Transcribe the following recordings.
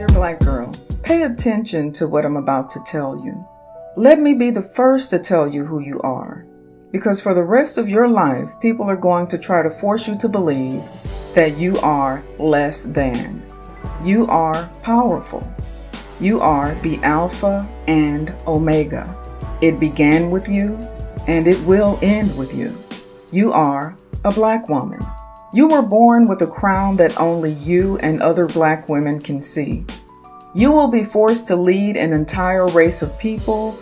Dear Black girl, pay attention to what I'm about to tell you. Let me be the first to tell you who you are, because for the rest of your life, people are going to try to force you to believe that you are less than. You are powerful. You are the Alpha and Omega. It began with you, and it will end with you. You are a Black woman. You were born with a crown that only you and other Black women can see. You will be forced to lead an entire race of people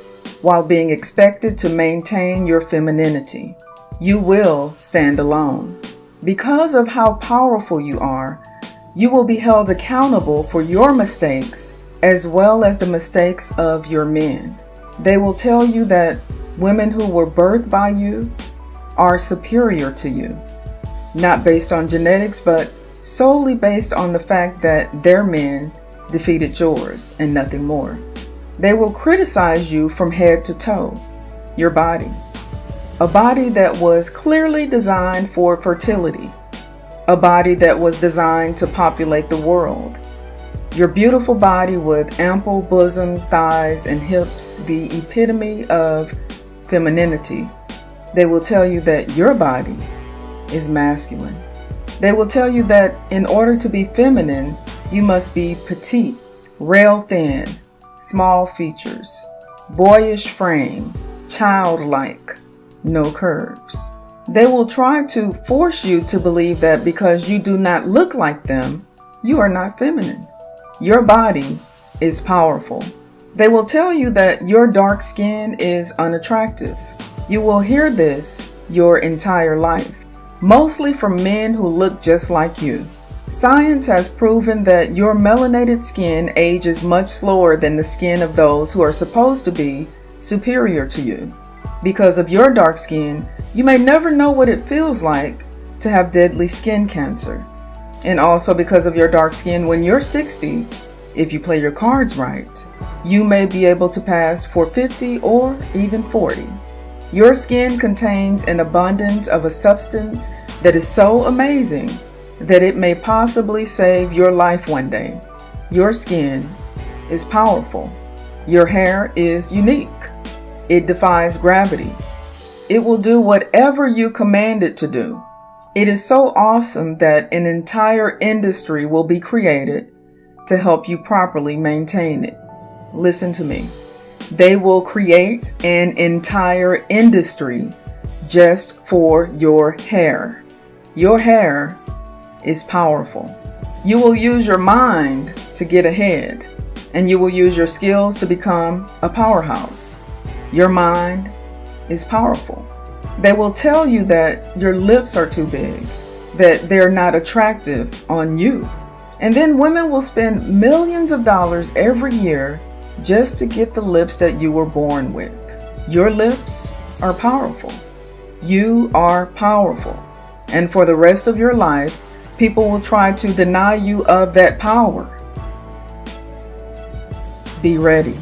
while being expected to maintain your femininity. You will stand alone. Because of how powerful you are, you will be held accountable for your mistakes as well as the mistakes of your men. They will tell you that women who were birthed by you are superior to you. Not based on genetics, but solely based on the fact that their men defeated yours and nothing more. They will criticize you from head to toe, your body. A body that was clearly designed for fertility. A body that was designed to populate the world. Your beautiful body with ample bosoms, thighs, and hips, the epitome of femininity. They will tell you that your body is masculine. They will tell you that in order to be feminine, you must be petite, rail thin, small features, boyish frame, childlike, no curves. They will try to force you to believe that because you do not look like them, you are not feminine. Your body is powerful. They will tell you that your dark skin is unattractive. You will hear this your entire life, mostly from men who look just like you. Science has proven that your melanated skin ages much slower than the skin of those who are supposed to be superior to you. Because of your dark skin, you may never know what it feels like to have deadly skin cancer. And also because of your dark skin, when you're 60, if you play your cards right, you may be able to pass for 50 or even 40. Your skin contains an abundance of a substance that is so amazing that it may possibly save your life one day. Your skin is powerful. Your hair is unique. It defies gravity. It will do whatever you command it to do. It is so awesome that an entire industry will be created to help you properly maintain it. Listen to me. They will create an entire industry just for your hair. Your hair is powerful. You will use your mind to get ahead, and you will use your skills to become a powerhouse. Your mind is powerful. They will tell you that your lips are too big, that they're not attractive on you. And then women will spend millions of dollars every year just to get the lips that you were born with. Your lips are powerful. You are powerful. And for the rest of your life, people will try to deny you of that power. Be ready.